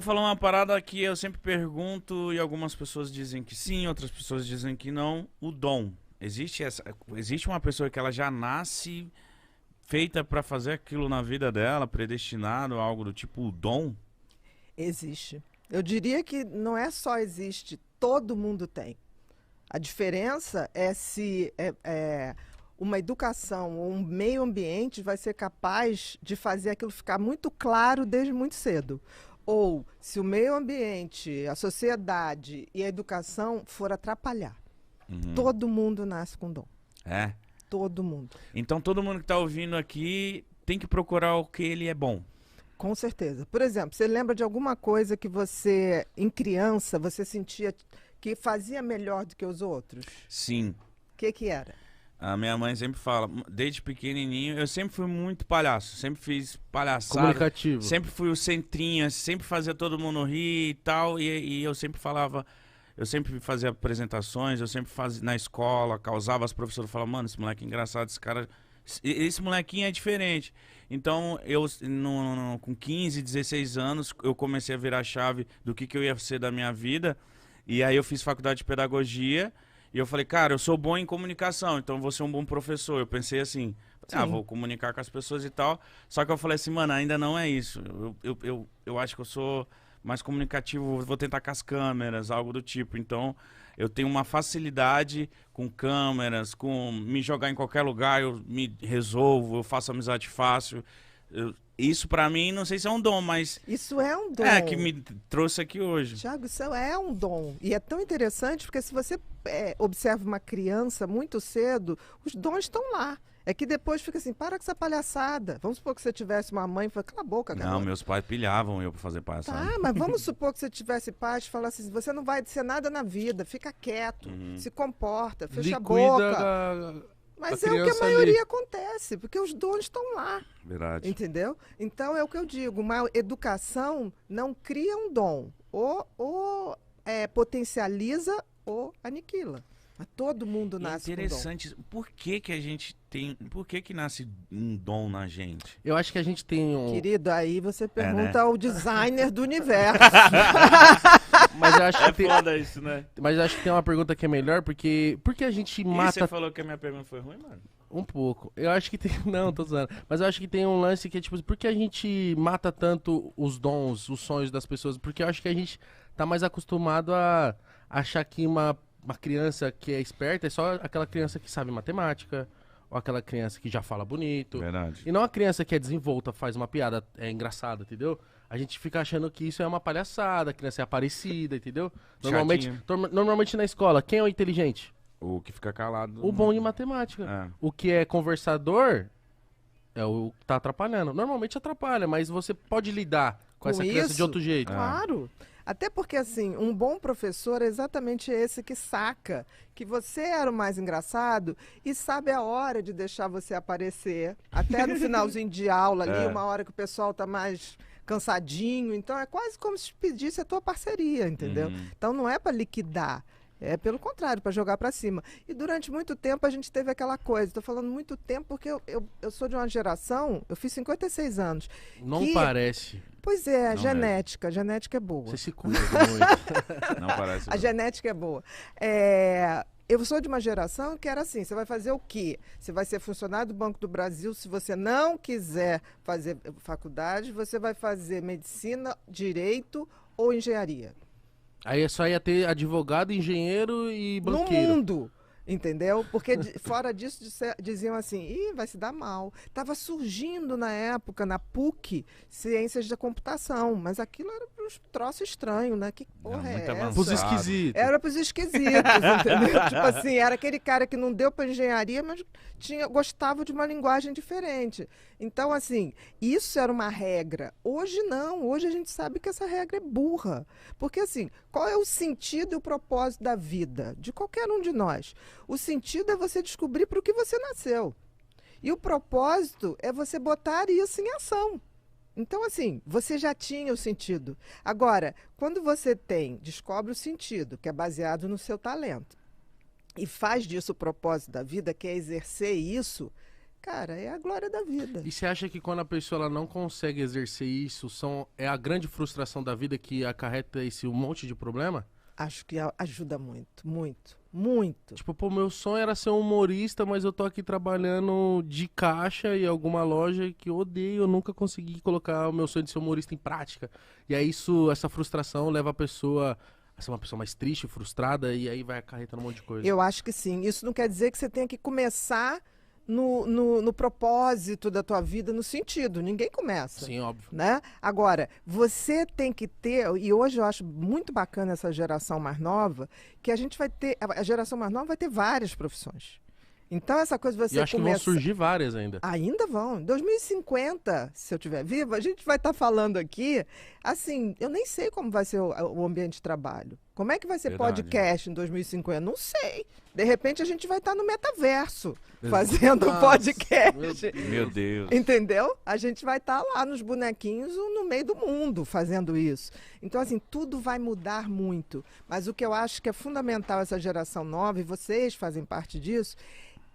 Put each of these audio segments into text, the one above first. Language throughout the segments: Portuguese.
falou uma parada que eu sempre pergunto e algumas pessoas dizem que sim, outras pessoas dizem que não. O dom. Existe uma pessoa que ela já nasce feita pra fazer aquilo na vida dela, predestinado, algo do tipo o dom? Existe. Eu diria que não é só existe, todo mundo tem. A diferença é se uma educação ou um meio ambiente vai ser capaz de fazer aquilo ficar muito claro desde muito cedo. Ou se o meio ambiente, a sociedade e a educação for atrapalhar. Todo mundo nasce com dom. É. Todo mundo. Então todo mundo que tá ouvindo aqui tem que procurar o que ele é bom. Com certeza. Por exemplo, você lembra de alguma coisa que você, em criança, você sentia que fazia melhor do que os outros? Sim. O que era? A minha mãe sempre fala, desde pequenininho, eu sempre fui muito palhaço, sempre fiz palhaçada. Comunicativo. Sempre fui o centrinho, sempre fazia todo mundo rir e tal, e eu sempre falava, eu sempre fazia apresentações, eu sempre fazia na escola, causava, as professoras falavam, mano, esse moleque é engraçado, esse molequinho é diferente. Então, eu com 15, 16 anos, eu comecei a virar a chave do que eu ia ser da minha vida, e aí eu fiz faculdade de pedagogia, e eu falei, cara, eu sou bom em comunicação, então eu vou ser um bom professor. Eu pensei assim, vou comunicar com as pessoas e tal. Só que eu falei assim, mano, ainda não é isso. Eu acho que eu sou mais comunicativo, vou tentar com as câmeras, algo do tipo. Então, eu tenho uma facilidade com câmeras, com me jogar em qualquer lugar, eu me resolvo, eu faço amizade fácil. Isso pra mim, não sei se é um dom, mas... Isso é um dom. É, que me trouxe aqui hoje. Thiago, isso é um dom. E é tão interessante porque se você observa uma criança muito cedo, os dons estão lá. É que depois fica assim, para com essa palhaçada. Vamos supor que você tivesse uma mãe e falasse, cala a boca, cara. Não, meus pais pilhavam eu pra fazer palhaçada. Tá, mas vamos supor que você tivesse pais e falasse assim, você não vai ser nada na vida, fica quieto, se comporta, fecha a boca. Mas é o que a maioria acontece, porque os dons estão lá. Verdade. Entendeu? Então é o que eu digo, uma educação não cria um dom, ou potencializa ou aniquila. Mas todo mundo nasce com dom. Interessante. Por que nasce um dom na gente? Eu acho que a gente tem um... Querido, aí você pergunta né? ao designer do universo. Mas eu acho que tem... foda isso, né? Mas eu acho que tem uma pergunta que é melhor, porque... Por que a gente E mata... você falou que a minha pergunta foi ruim, mano? Um pouco. Eu acho que tem... Não, tô zoando. Mas eu acho que tem um lance que é tipo... Por que a gente mata tanto os dons, os sonhos das pessoas? Porque eu acho que a gente tá mais acostumado a achar que uma criança que é esperta é só aquela criança que sabe matemática, ou aquela criança que já fala bonito. Verdade. E não a criança que é desenvolta, faz uma piada engraçada, entendeu? A gente fica achando que isso é uma palhaçada, a criança é aparecida, entendeu? Normalmente na escola, quem é o inteligente? O que fica calado. O bom em matemática. O que é conversador é o que tá atrapalhando. Normalmente atrapalha, mas você pode lidar com essa criança de outro jeito. Claro. Até porque, assim, um bom professor é exatamente esse que saca que você era o mais engraçado e sabe a hora de deixar você aparecer. Até no finalzinho de aula ali, uma hora que o pessoal tá mais cansadinho. Então, é quase como se pedisse a tua parceria, entendeu? Então, não é para liquidar. É pelo contrário, para jogar para cima. E durante muito tempo a gente teve aquela coisa. Estou falando muito tempo porque eu sou de uma geração, eu fiz 56 anos. Não parece. Pois é, Não genética. A genética é boa. Você se cuida muito. Não parece. A genética é boa. Eu sou de uma geração que era assim, você vai fazer o quê? Você vai ser funcionário do Banco do Brasil, se você não quiser fazer faculdade, você vai fazer medicina, direito ou engenharia. Aí só ia ter advogado, engenheiro e banqueiro. No mundo, entendeu? Porque fora disso diziam assim, ih, vai se dar mal. Estava surgindo na época, na PUC, ciências da computação, mas aquilo era para os troços estranhos, né? Que porra é essa? Pros esquisitos. Era para os esquisitos, entendeu? Tipo assim, era aquele cara que não deu para engenharia, mas gostava de uma linguagem diferente. Então, assim, isso era uma regra. Hoje não, hoje a gente sabe que essa regra é burra. Porque, assim, qual é o sentido e o propósito da vida? De qualquer um de nós. O sentido é você descobrir para o que você nasceu. E o propósito é você botar isso em ação. Então, assim, você já tinha o sentido. Agora, quando você descobre o sentido, que é baseado no seu talento, e faz disso o propósito da vida, que é exercer isso, cara, é a glória da vida. E você acha que quando a pessoa ela não consegue exercer isso, é a grande frustração da vida que acarreta esse um monte de problema? Acho que ajuda muito, muito, muito. Tipo, pô, meu sonho era ser um humorista, mas eu tô aqui trabalhando de caixa em alguma loja que eu odeio, eu nunca consegui colocar o meu sonho de ser humorista em prática. E aí essa frustração leva a pessoa a ser uma pessoa mais triste, frustrada, e aí vai acarretando um monte de coisa. Eu acho que sim. Isso não quer dizer que você tenha que começar no propósito da tua vida, no sentido. Ninguém começa. Sim, óbvio. Né? Agora, você tem que ter, e hoje eu acho muito bacana essa geração mais nova, que a gente vai ter, a geração mais nova vai ter várias profissões. Então, essa coisa de você E eu acho que vão surgir várias ainda. Ainda vão. Em 2050, se eu estiver viva, a gente vai estar falando aqui, assim, eu nem sei como vai ser o ambiente de trabalho. Como é que vai ser podcast em 2050? Não sei. De repente, a gente vai estar no metaverso, fazendo um podcast. Meu Deus. Entendeu? A gente vai estar lá nos bonequinhos no meio do mundo fazendo isso. Então, assim, tudo vai mudar muito. Mas o que eu acho que é fundamental essa geração nova, e vocês fazem parte disso,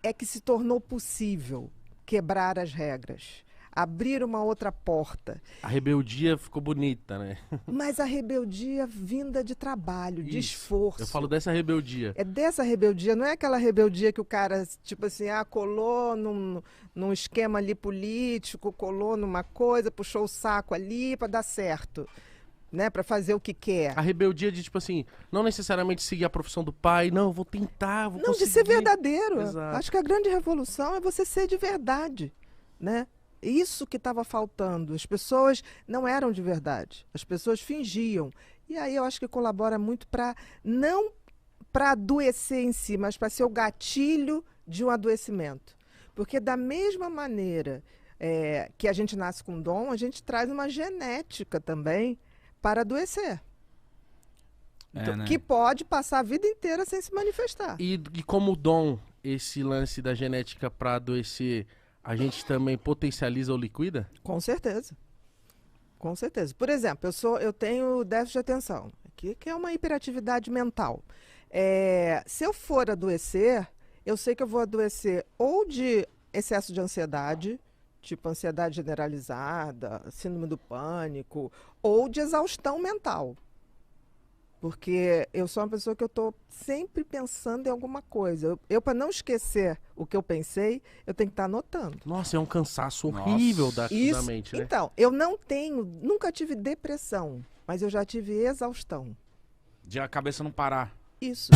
é que se tornou possível quebrar as regras, abrir uma outra porta. A rebeldia ficou bonita, né? Mas a rebeldia vinda de trabalho, de Isso. esforço. Eu falo dessa rebeldia. É dessa rebeldia, não é aquela rebeldia que o cara, tipo assim, colou num esquema ali político, colou numa coisa, puxou o saco ali para dar certo. Né, para fazer o que quer. A rebeldia de, tipo assim, não necessariamente seguir a profissão do pai, não, eu vou tentar, vou Não, conseguir. de ser verdadeiro. Exato. Acho que a grande revolução é você ser de verdade, né? Isso que estava faltando. As pessoas não eram de verdade. As pessoas fingiam. E aí eu acho que colabora muito para não para adoecer em si, mas para ser o gatilho de um adoecimento. Porque da mesma maneira que a gente nasce com dom, a gente traz uma genética também para adoecer. Então, né? Que pode passar a vida inteira sem se manifestar. E como dom, esse lance da genética pra adoecer, a gente também potencializa ou liquida? Com certeza. Com certeza. Por exemplo, eu tenho déficit de atenção, que é uma hiperatividade mental. Se eu for adoecer, eu sei que eu vou adoecer ou de excesso de ansiedade, tipo ansiedade generalizada, síndrome do pânico, ou de exaustão mental. Porque eu sou uma pessoa que eu estou sempre pensando em alguma coisa. Eu para não esquecer o que eu pensei, eu tenho que estar anotando. Nossa, é um cansaço horrível da Isso, mente, né? Então, eu nunca tive depressão, mas eu já tive exaustão. De a cabeça não parar. Isso.